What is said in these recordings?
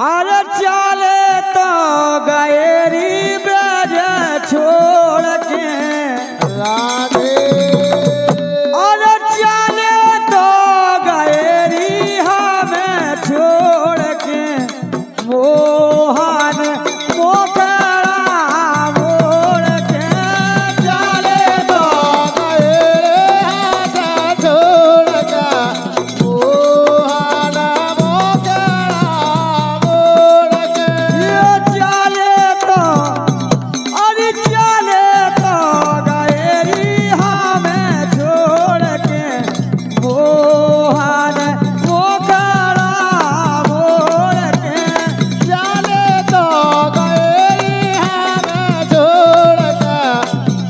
अरे चाले तो गएरी ब्रज छोड़ के राधे अरे चाले तो गएरी हमें छोड़ के मोहन मोखड़ा मोड़ के चाले तो छोड़ का मोहन मोकड़ा मोड़ के ये चाले तो अरे चाले तो गएरी हमें छोड़ के मोहन मोखड़ा मोड़ के जाने तो गए हमें छोड़ का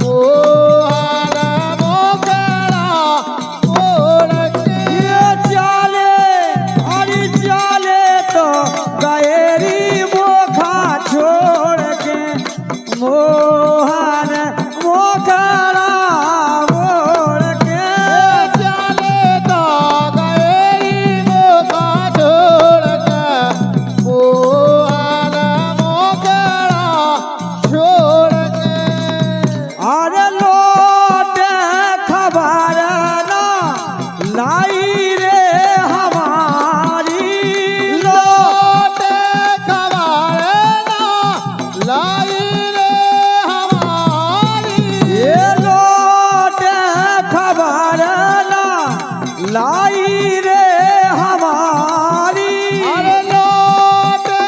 मोहन मोकड़ा मोड़ के ये चाले अरे चाले तो गएरी मोखा छोड़ के मोहन मोखड़ा मोड़ के जाने तो गए मोका छोड़ का मोहन मोकड़ा छोड़ के अरे लोटे खबर ना लाई रे हमारी लोटे खबर ना लाई रे हमारी ये लोटे खबर ना लाई रे हमारी अरे लोटे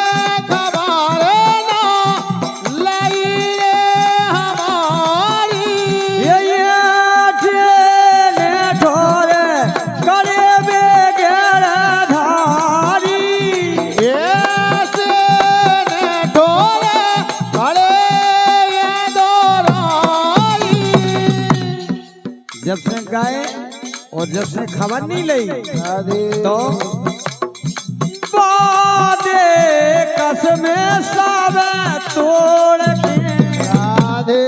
खबर ना लाई रे हमारी ये ठेले ठोरे करे बेगेर धारी ऐसे ने ठोरे खड़े ये दोराई जब से गाए और जब से खबर नहीं ली तो बादे कसमे सब तोड़ के राधे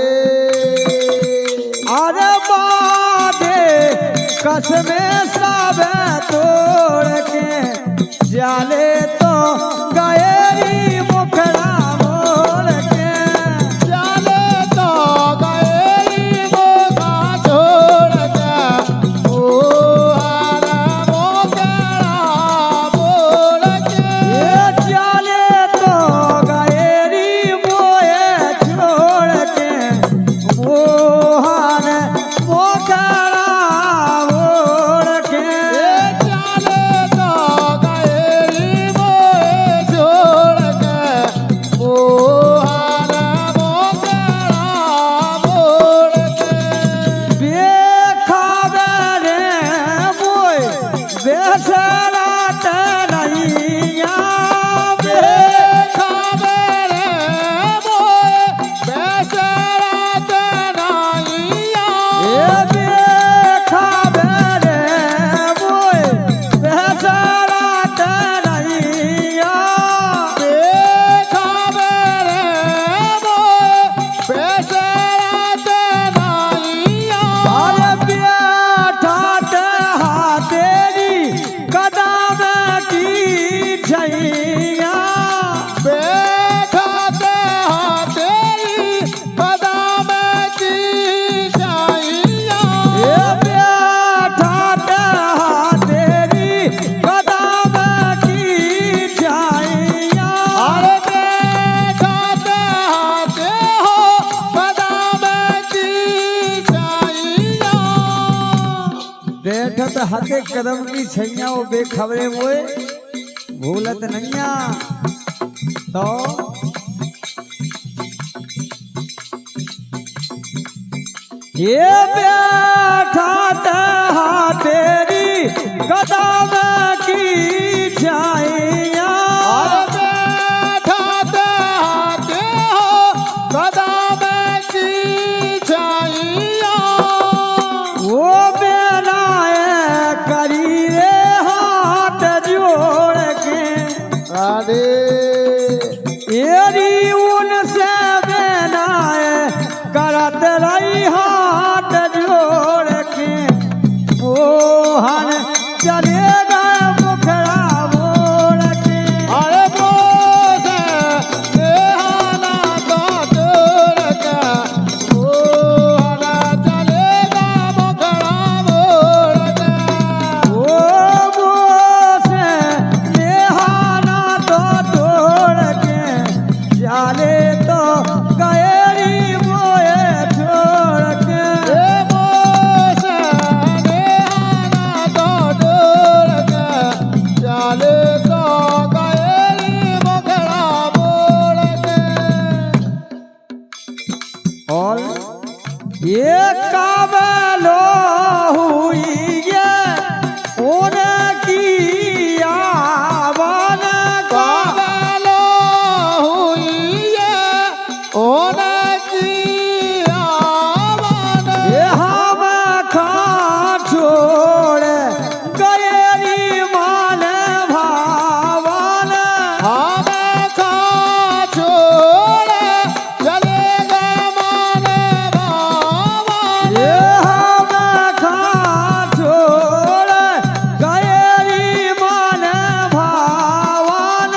अरे बादे कसमे सब तोड़ के जाले तो गएरी मुखड़ा मोड़ के जाले तो गए मोका छोड़ के मोहन मोकड़ा मोड़ के ये जाले तो गएरी मोए छोड़ के मोहन मोखड़ा मोड़ के जाले तो गए मोए छोड़ के मोहन मोकड़ा मोड़ के बेखावे रे मोय बेसरा तनैया खावे रे मोए बेसरा तनाइया ये बेखावे रे मोय बेसरा तनैया खावे रे मोए बेसरा तनाइया अरे बेठाते हाथेरी कदम की छैया बैठाते तेरी कदम की जाइया ये बेठाते हाथेरी कदम की छैया अरे बैठाते हो कदम की जाइया बैठत हाथे कदम की छैया वो बेखबरे मोए भूलत नैया तो ये बैठात हाथेरी कदम की छैया अरे बैठाते हो कदम की जाइया वो बेलाए करी रे हाथ जोड़ के राधे एरी उनसे बेनाए करत रही हाथ जोड़ के मोहन चले गए मुखड़ा मोड़ के अरे तो गएरी मोए छोड़ के और ये काबलो हुई ये उनकी आवन का ये हम खा छोड़ गएरी मान भावन ये हम खा छोड़ गएरी मान भावन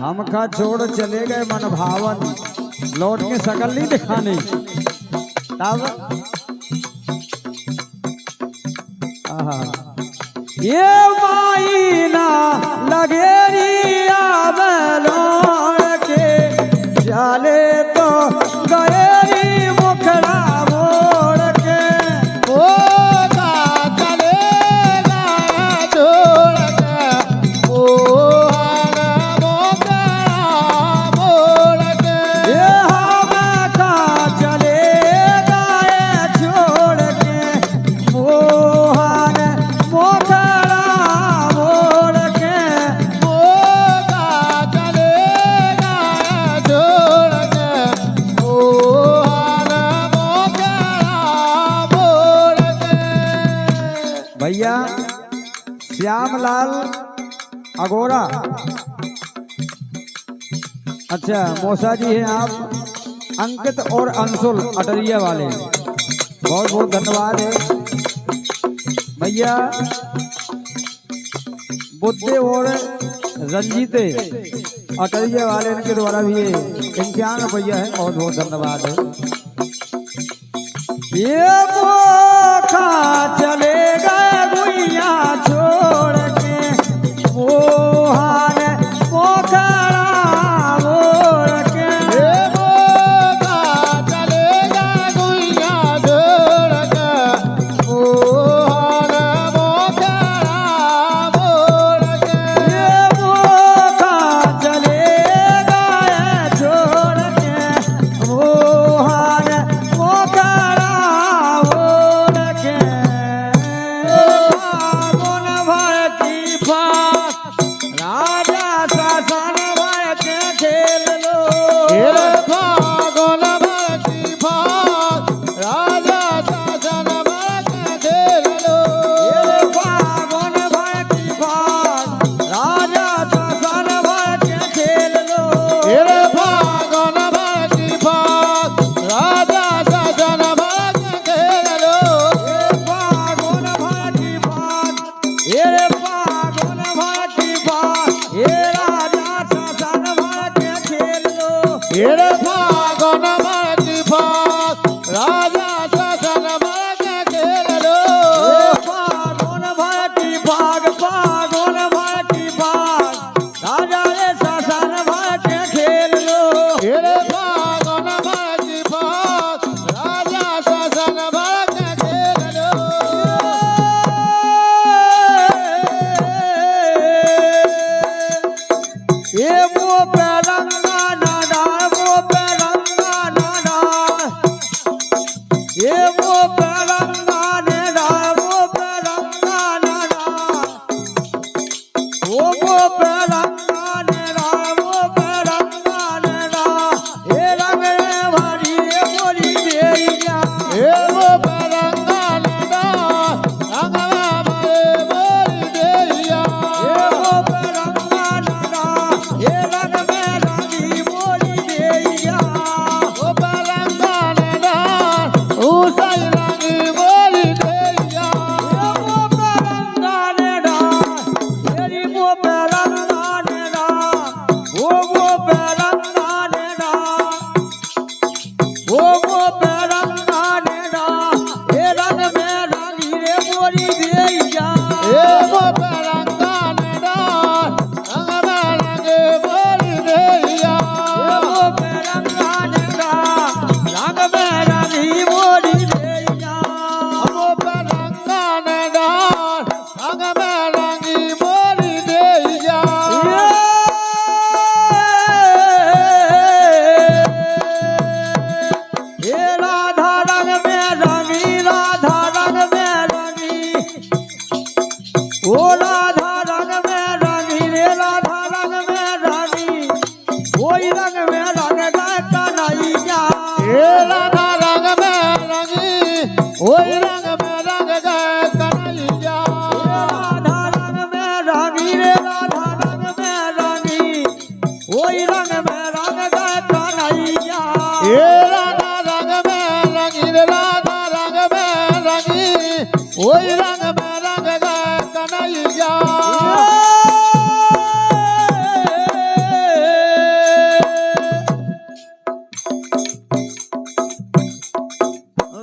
हम खा छोड़ चले गए मन भावन लौट के शकल नहीं दिखाने तब आहा ये माईना लगेरी आबलों के चले तो गएरी मुखड़ा मोड़ के ये हम का चले गए छोड़ के मोहन मोखड़ा मोड़ के भैया श्यामलाल अगोरा अच्छा मौसा जी हैं आप अंकित और अंशुल अटरिया वाले बहुत बहुत धन्यवाद है भैया बुद्धे और रंजीते अटरिया वाले इनके द्वारा भी 51 रुपया है बहुत बहुत धन्यवाद है ये मोखा चले गए गुइया छोड़ के मोहन मोखड़ा मोड़ के ये मोखा चले गए छोड़ के मोहन मोखड़ा मोड़ के फागुन भर की फास राजा शासन भर के खेल लो ये फागुन भर की फास राजा शासन भर के खेल लो ये फागुन भर की फास ये फागुन भर की फास ये राजा शासन भर के खेल लो ये फागुन भर की फागुन भर की फाग राजा रे शासन भर के खेल लो ओ राधा रंग में रंगी रे राधा रंग में रंगी वही रंग में रंग गए कन्हैया हे राधा रंग में रंगी वही रंग में रंग गए कन्हैया राधा रंग में रंगी रे राधा रंग में रंगी वही रंग में रंग गए कन्हैया हे राधा रंग में रंगी रे राधा रंग में रंगी वही रंग में रंग गए कन्हैया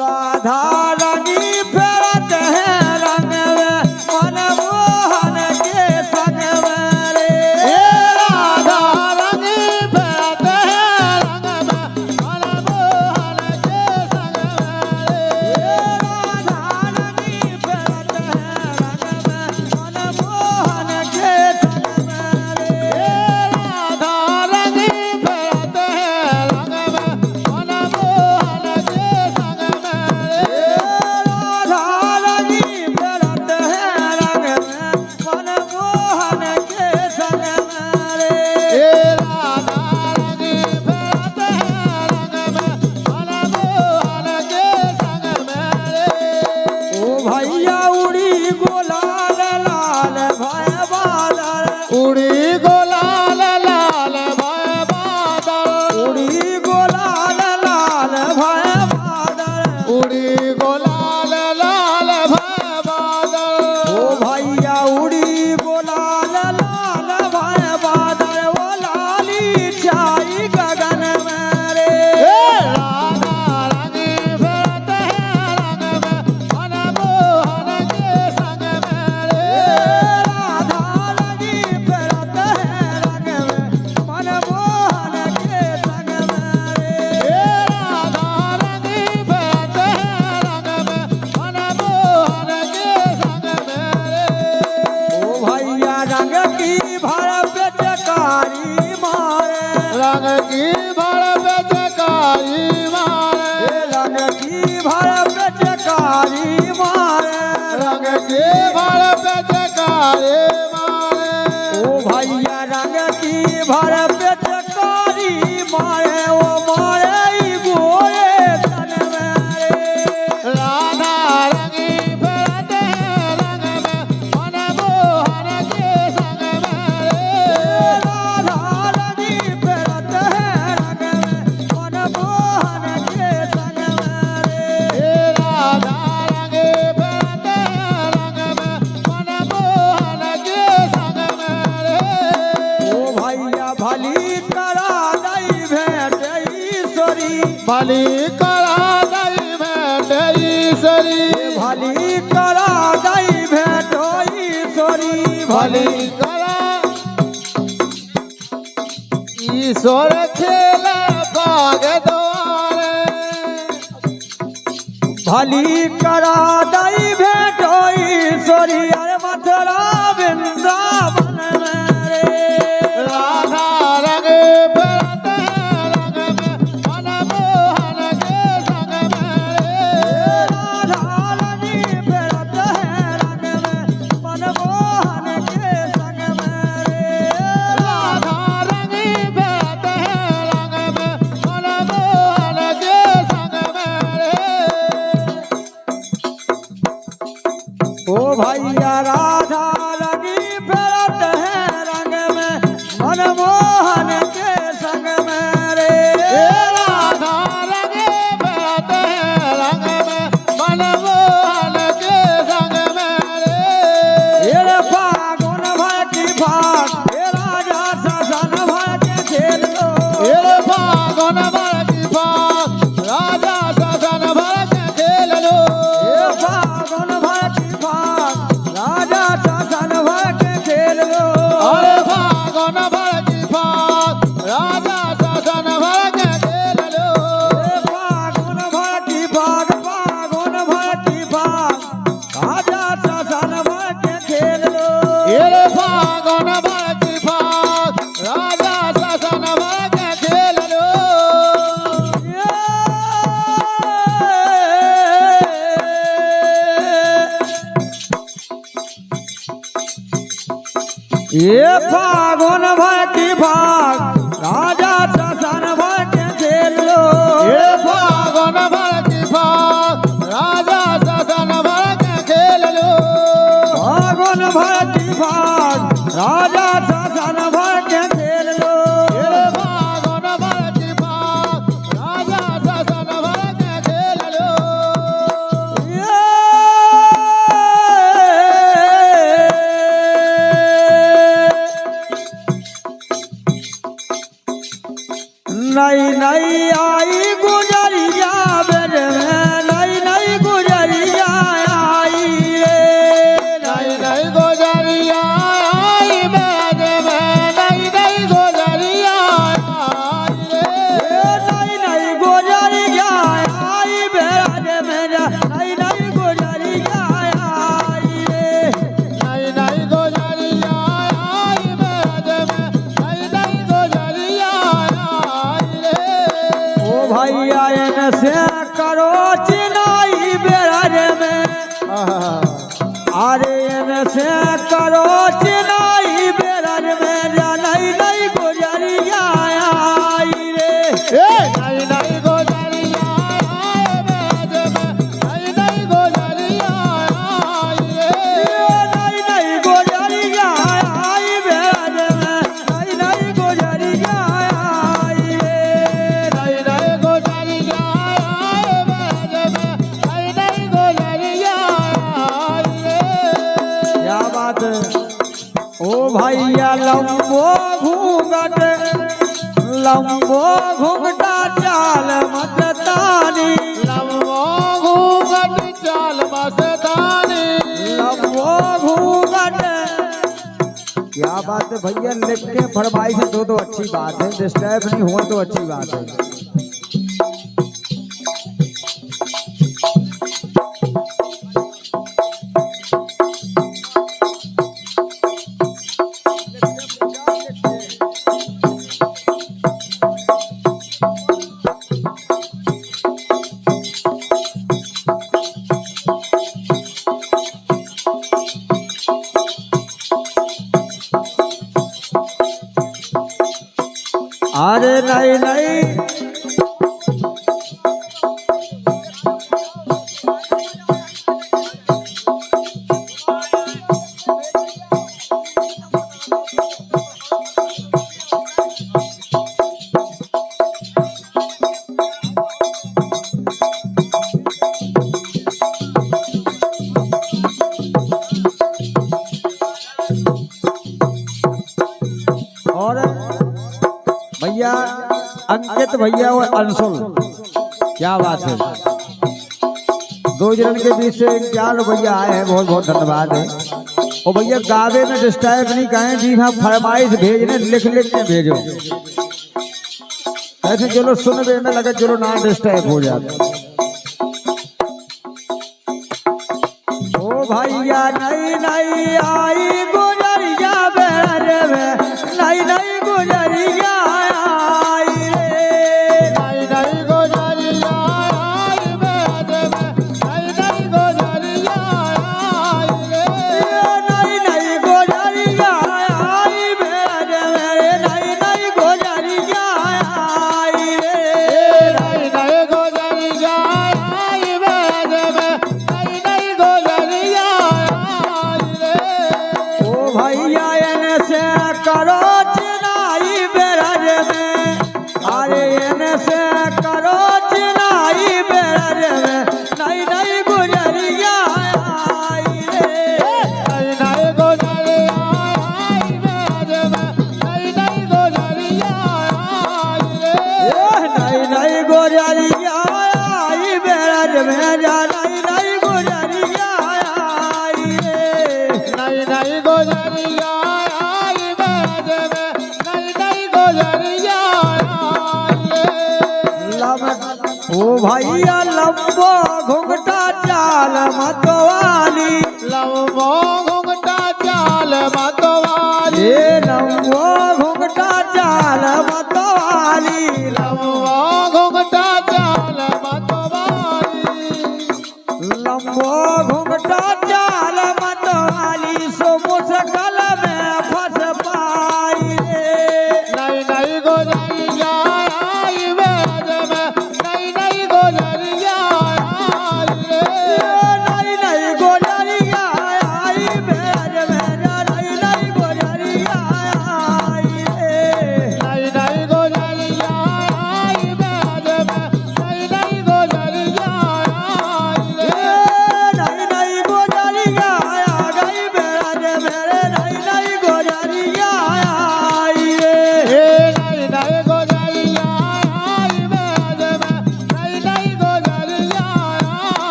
राधा रंगी फेरत है रंग में मनमोहन के संग में रे हे राधा रंगी फेरत है रंग में मनमोहन के संग में राधा रंगी फेरत है रंग में मनमोहन के संग में रे हे राधा रंगी फेरत है रंग में मनमोहन के संग में राधा रंगी फेरत है रंग में मनमोहन के संग में रे हे राधा रंगी फेरत है रंग में मनमोहन के संग में ओ भैया उड़ी गोलाल लाल भय बादल उड़ी गोलाल लाल भय बादल उड़ी गोलाल लाल भय बादल उड़ी गोलाल लाल भय बादल ओ भैया उड़ी गोलाल लाल भय बादल ओ लाली छाई गगन में रे हे राधा रंगी फेरत है रंग में मनमोहन के संग में राधा रंगी फेरत है रंग में मनमोहन के संग में रे हे राधा रंगी फेरत है रंग में मनमोहन के संग में ओ भैया रंग की भर बेचकारी मारे रंग की भर बेचकारी मारे रंग की भर बेचकारी मारे रंग की भर बेचकारी मारे ओ भैया रंग की भर बेचकारी मारे ओ मारे ई गोरे तन में रे राधा रंगी फेरत है रंग में मनमोहन के संग में राधा रंगी फेरत है रंग में मनमोहन के संग में रे हे राधा रंगी फेरत है रंग में मनमोहन के संग में ओ भैया भली करा दई भेंट ईश्वरी भली करा दई भेंट ईश्वरी भली करा दई भेंट ईश्वरी भली करा ईश्वर खेला भाग द्वारे भली करा दई भेंट ईश्वरी अरे मथुरा वृंदावन में रे राधा रंग फेरत है रंग में मनमोहन के संग में राधा रंगी फेरत है रंग में मनमोहन के संग में रे राधा रंगी फेरत है रंग में मनमोहन के संग में ये फागुन भर की भाग राजा शासन भर के खेल लो ये फागुन भर की भाग राजा शासन भर के खेल लो फागुन भर की भाग राजा शासन भर के खेल लो ये फागुन भर की भाग राजा शासन भर के खेल लो नई नई आई गुजरिया बेर में नई नई गुजरिया आई रे नई नई गोजरिया आई बैज में नई नई गोजरिया आई रे नई नई गुजरिया आई बेर में नई नई गुजरिया आई रे नई नई गोजरिया आई बैज में नई नई गोजरिया आई रे ओ भैया इन से करो चिनाई बेर में अरे इन से करो चिनाई बेर में नई नई गुजरिया आई रे नई नई गोजरिया आई बैज में नई नई गोजरिया आई रे नई नई गुजरिया आई बेर में नई नई गुजरिया आई रे नई नई गोजरिया आई बैज में नई नई गोजरिया आई रे क्या बात है ओ भैया लंबो घूंघटा चाल मत तानी लम्बो घूंघट चाल मस्तानी लंबो घूंघट क्या बात है भैया लिख के फरमाई से दो अच्छी बात है डिस्टर्ब नहीं हुआ तो अच्छी बात है अरे नहीं नहीं और भैया अंकित भैया और अंशुल क्या बात है दो जन के बीच से 11 भैया आए हैं बहुत बहुत धन्यवाद है और भैया गावे में डिस्टर्ब नहीं कहें जी हाँ फरमाइश भेजने लिख लिख के भेजो ऐसे चलो सुन में लगा चलो ना डिस्टर्ब हो जाता ओ भैया नई नई आई गुजरिया बेरे में नई नई गुजरिया आई रे नई नई गोजरिया आई बैज में नई नई गोजरिया आई रे नई नई गुजरिया आई बेरे में नई नई गुजरिया आई रे नई नई गोजरिया आई बैज में नई नई गोजरिया आई रे ओ भैया इन से करो चिनाई बेरज में अरे इन से करो चिनाई बेरज में नई नई गुजरिया आई रे नई नई गोजरिया आई बैज में नई नई गोजरिया आई रे नई नई गुजरिया आई बेरज में नई नई गुजरिया आई रे नई नई गोजरिया आई बैज में नई नई गोजरिया आई रे ओ भैया लंबो घुंघटा चाल मतवाली लम्बो घुंघटा चाल मतवाली ये लंबो घुंघटा चाल मतवाली लम्बो घुंघटा चाल मतवाली लंबो घुंघटा चाल मतवाली सो मुश्किल में फंस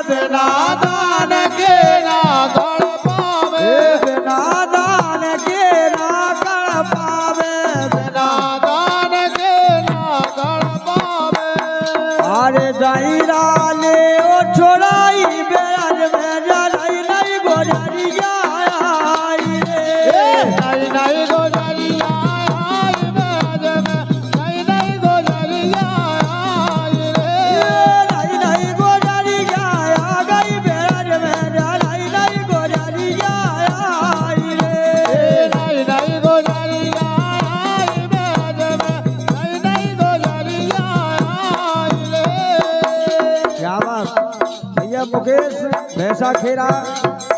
बिना दान के ना गढ़ पावे, बिना दान के ना कर पावे, बिना दान के ना गढ़ पावे। अरे जाइरा ले ओ छोड़ाई बेराज में जलाई नहीं गोजरिया आई रे। नहीं नहीं गोजरिया आई बेराज में, नहीं नहीं गोजरिया आई रे। नहीं नहीं गोजरिया आ गई बेराज में जलाई नहीं गोजरिया आई रे। नहीं नहीं गोजरिया आई बेराज में, नहीं नहीं गोजरिया आई रे। क्या बात भैया मुकेश भैंसा खेरा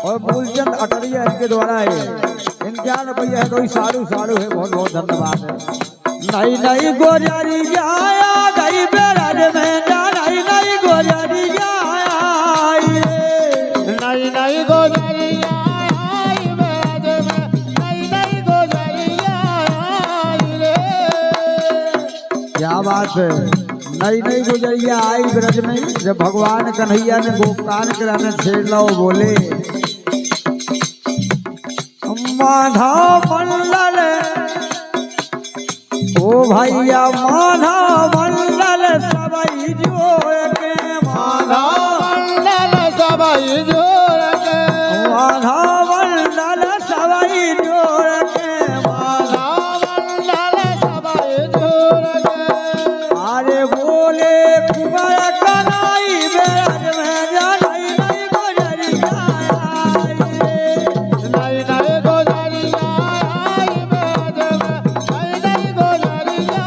और मूलचंद अटरिया इनके द्वारा है। इम्तियान भैया है कोई सारू सारू है, बहुत बहुत धन्यवाद है। नहीं नहीं गोजरिया आ गई बेराज में नहीं नहीं गोजरिया आई रे। नहीं नहीं गोजरिया आई बेराज में, नहीं नहीं गोजरिया आई रे। क्या बात है। नई नई गुजरिया आई ब्रज में जब भगवान कन्हैया ने गोपान कराने छेड़ लो बोले माधव मंडल ओ भैया माधव मंडल सबई जोड़ के माधव मंडल सबई जोड़ के, माधव मंडल सबई जोड़ के माधव मंडल सबई जोड़ के। अरे बोले कुमार कनाई बेराज में जलाई नहीं गोजरिया आई रे। नहीं नहीं गोजरिया आई बेराज में, नहीं नहीं गोजरिया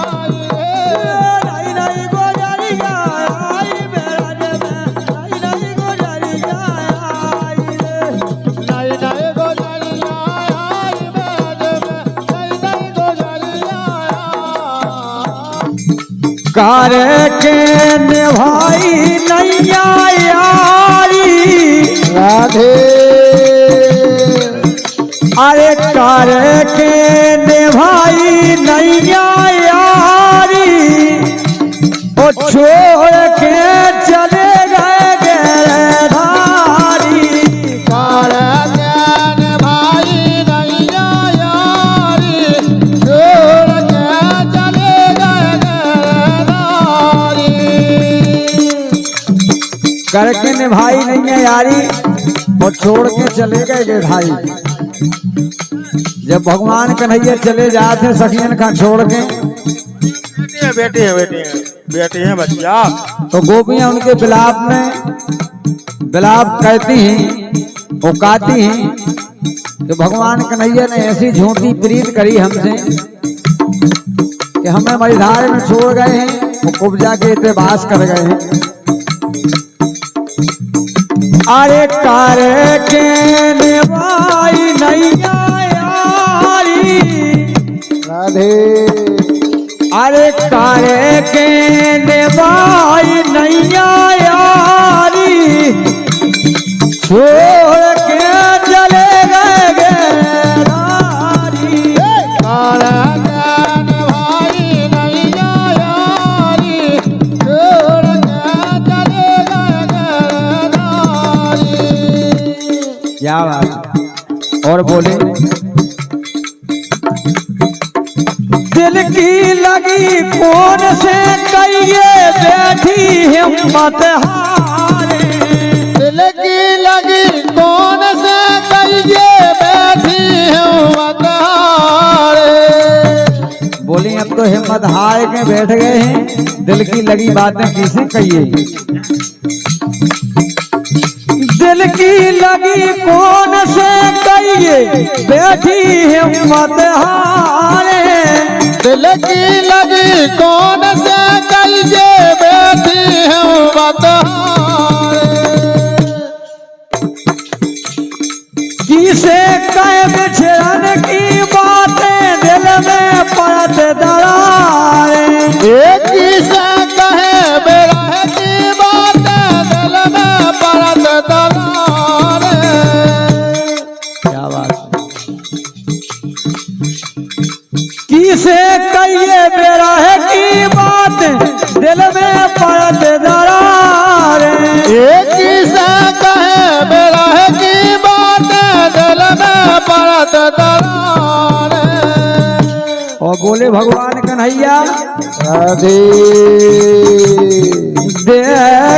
आई रे। नहीं नहीं गोजरिया आई बेराज में नहीं नहीं गोजरिया आई रे। नहीं नहीं गोजरिया आई बेराज में, नहीं नहीं गोजरिया कार के निभाई नैया यारी राधे। अरे कार के निभाई नैया यारी ओ छोड़ के चले गए गिरधारी। कार ज्ञान भाई नैया यारी, छोड़ के चले गए गिरधारी। करके निभाई नहीं है यारी और छोड़ के चले गए गिरधारी। जब भगवान कन्हैया चले जाते सखियन का छोड़ के बेटी है बेटी है बेटी है बच्चा। तो गोपियां उनके बिलाप में बिलाप कहती हैं वो गाती हैं कि भगवान कन्हैया ने ऐसी झूठी प्रीत करी हमसे कि हमें मझधार में छोड़ गए हैं, वो कुब्जा के इतिबास कर गए हैं। अरे कार के निभाई नैया यारी राधे। अरे कार के निभाई नैया यारी छोड़ के चले गए गिरधारी। कार ज्ञान भाई नैया यारी, छोड़ के चले गए गिरधारी। क्या बात। और बोले दिल की लगी कौन से कहिए बैठी हिम्मत हारे। दिल की लगी कौन से कहिए बैठी हिम्मत हारे। बोली अब तो हिम्मत हार के बैठ गए हैं, दिल की लगी बातें किसे कहिए। दिल की लगी कौन से कहिए बैठी हिम्मत हारे। दिल की लगी कौन से कहिए बैठी हिम्मत हारे। किसे कह बिछड़न की बातें दिल में पड़त दरारे। एक से कहे बेरह की बातें दिल में पड़त दरारे। क्या बात। किसे कहिए बेरह की बात दिल में पड़त दरारे। बोले भगवान कन्हैया राधे दे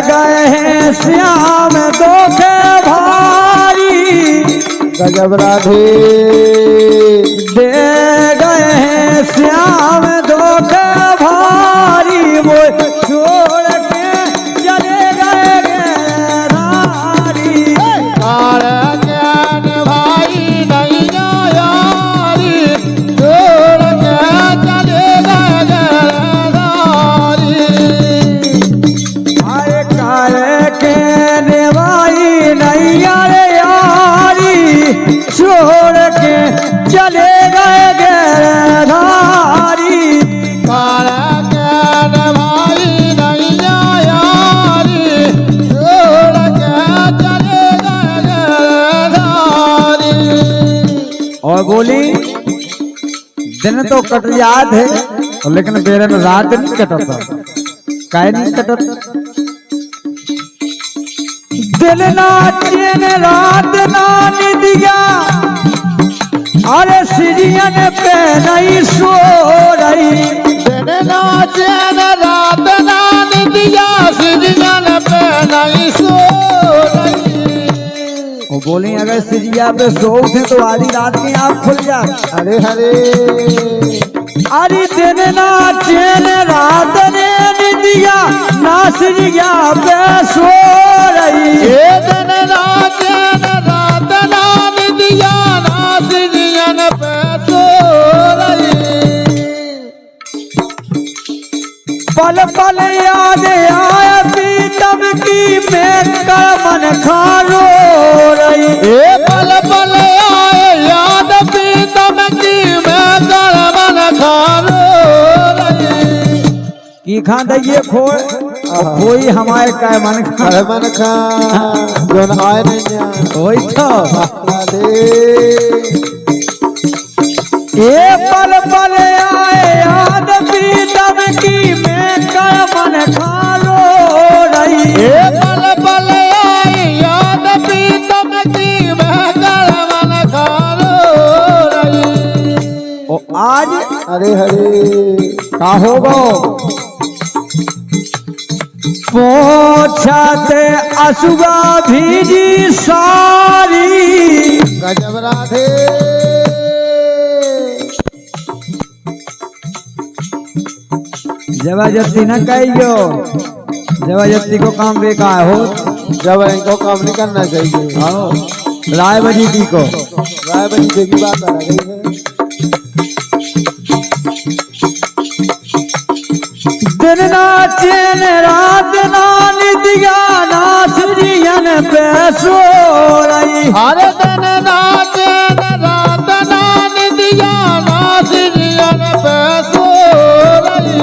गए हैं श्याम धोखे भारी, गजब राधे दे गए हैं श्याम धोखे भारी, वो छोड़ के चले गए गिरधारी। कार ज्ञान भाई नहीं यारी, छोड़ के चले गए गिरधारी। आए काले के नेवाई नैया रे यारी, छोड़ के चले गए गिरधारी। कार ज्ञान भाई नहीं यारी, छोड़ के चले गए गिरधारी। और बोली दिन तो कट याद है, लेकिन मेरे में रात नहीं कटता। काहे नहीं कटता? दिल ना चैन रात ना निदिया, अरे सिरियन पे नहीं सो रही। दिन ना चैन रात ना निदिया, सिरजन पे नहीं सो रही। वो बोली अगर सिरिया पे सो उठे तो आधी रात की आँख खुल जाए। हरे हरे अरे दिन ना चैन रात ने निदिया, ना सिरिया पे सो रही। ये दिन ना चैन रात ना निदिया, ना सिरजन पे सो रही। पल पल याद आया प्रीतम की, मैं मन खारो रही। ये पल पल आए याद प्रीतम की, मैं मन खारो रही। की खा दइए खोए, कोई हमारे का मन खा। अरे मन खा जोन आए नहीं वही तो राधे। ये पल पल आए याद प्रीतम की, मैं मन खारो रही। ये पल पल आए याद प्रीतम की, मैं मन खारो रही। ओ आज हरे हरे का होगो पोछाते असुगा भीजी सारी। गजब राधे जबरदस्ती न कहियो, जबरदस्ती को काम बेकार हो। जब इनको काम नहीं करना चाहिए। आओ राय बजी की को राय बनी देवी बात आ गई है। दिन ना चैन रात ना निदिया, ना सिरियन पे सो रही। हरे दिन ना चैन रात ना निदिया, ना सिरजन पे सो रही।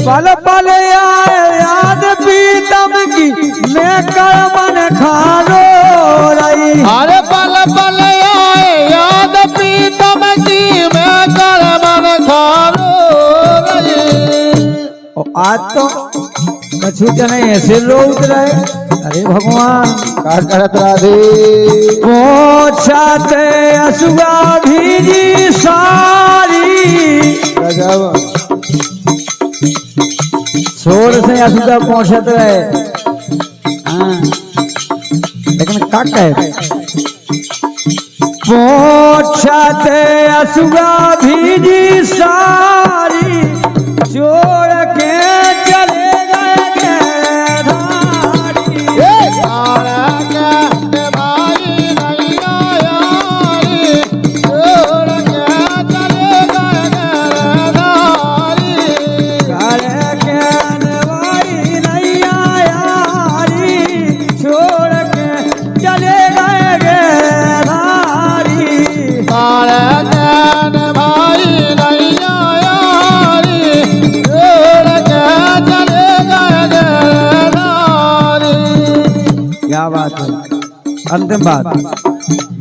पल पल आए याद प्रीतम की, मैं मन खारो रही। हरे पल पल आए याद प्रीतम की, मैं मन खारो रही। और आज तो कछु जने ऐसे रो उतरे। अरे भगवान का करत राधे पोछाते असुआ भीजी सारी। गजब छोर से असुआ पहुंचते रहे। हाँ, लेकिन का कहे पोछाते असुआ भीजी सारी, छोड़ के चले गए गिरधारी। भाई नहीं यारी, छोड़ के चले गए गिरधारी। काले के नवाई नैया यारी, छोड़ के चले गए गिरधारी। काले ज्ञान भाई नहीं यारी, छोड़ के चले गए गिरधारी। क्या बात है? अंतिम बात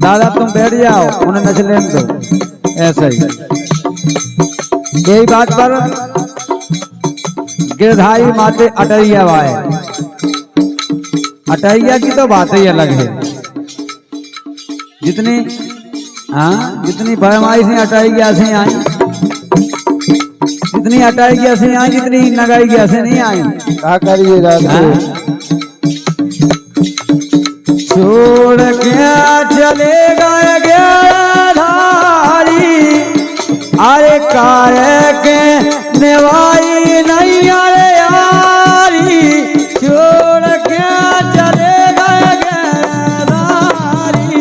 दादा तुम बैठ जाओ, उन्हें नच लेने दो। ऐसा ही यही बात पर गिरधारी माते अटैया वाए। अटैया की तो बात ही अलग है। जितनी जितनी फरमाइशें अटैया से आई, जितनी हटाई गया से नहीं आई, जितनी नगाई गया से नहीं आई। क्या करिए राधे। छोड़ के चले गए गिरधारी, अरे कार के निभाई नहीं अरे यारी, छोड़ के चले गए गिरधारी।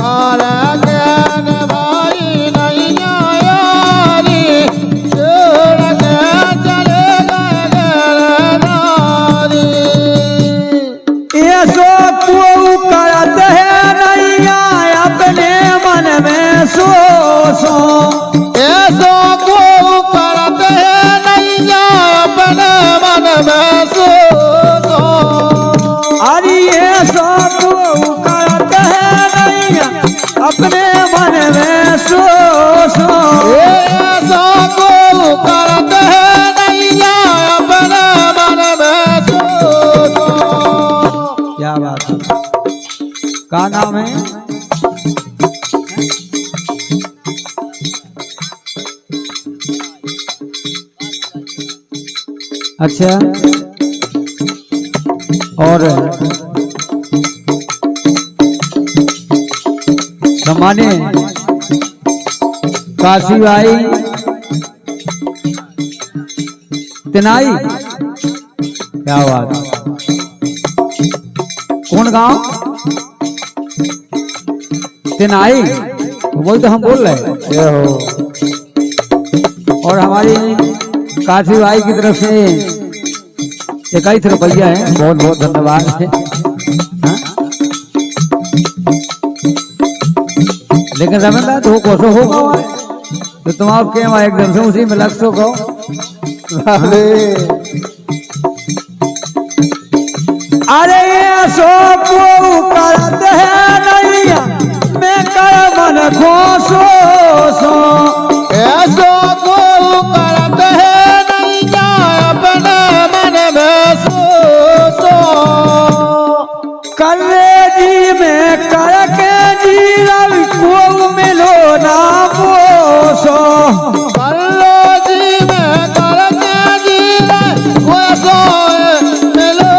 कार के निभाई नहीं यारी, छोड़ के चले गए गिरधारी। ये सो करते हैं नैया अपने मन में सो सो, ऐसो को करते हैं नैया अपने मन में सो सो। अरे ये सो करते हैं नैया अपने मन में सो सो। ऐसो को करते हैं नैया अपने मन में सो सो। क्या बात है, का नाम है? अच्छा, और सम्मानित काशी भाई तिनाई, क्या बात, कौन गांव? तिनाई, वही तो हम बोल रहे हैं। ये हो और हमारी काशी भाई की तरफ से 21 रुपया है, बहुत बहुत धन्यवाद है। हाँ? लेकिन रमेंद्र तो कोसो होगा तो तुम आप के वहाँ एकदम से उसी में लग सो कहो। राधे। अरे सो को करते हैं नैया मैं कर मन खो सो सो। ऐसो को करते हैं नैया अपने मन में सो सो। करे जी में करके जी रवि को मिलो ना बोसो। कल्लो जी में करके जी वो सो मिलो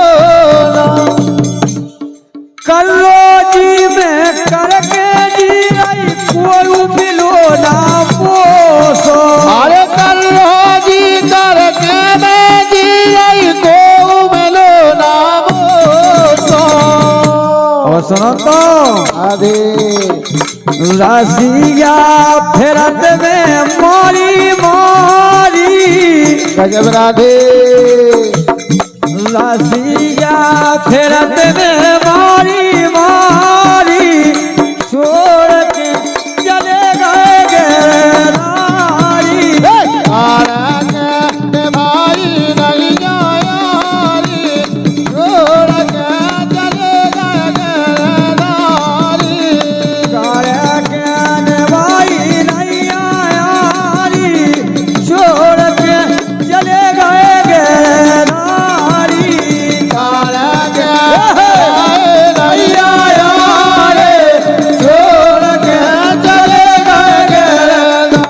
ना। कल्लो जी में करके जी रवि को मिलो ना बोसो। अरे कल्लो जी करके मैं जी को मिलो ना बोसो। और सुनो तो राधे। राशिया फेरत में मारी मारी, गजब राधे। राशिया फेरत में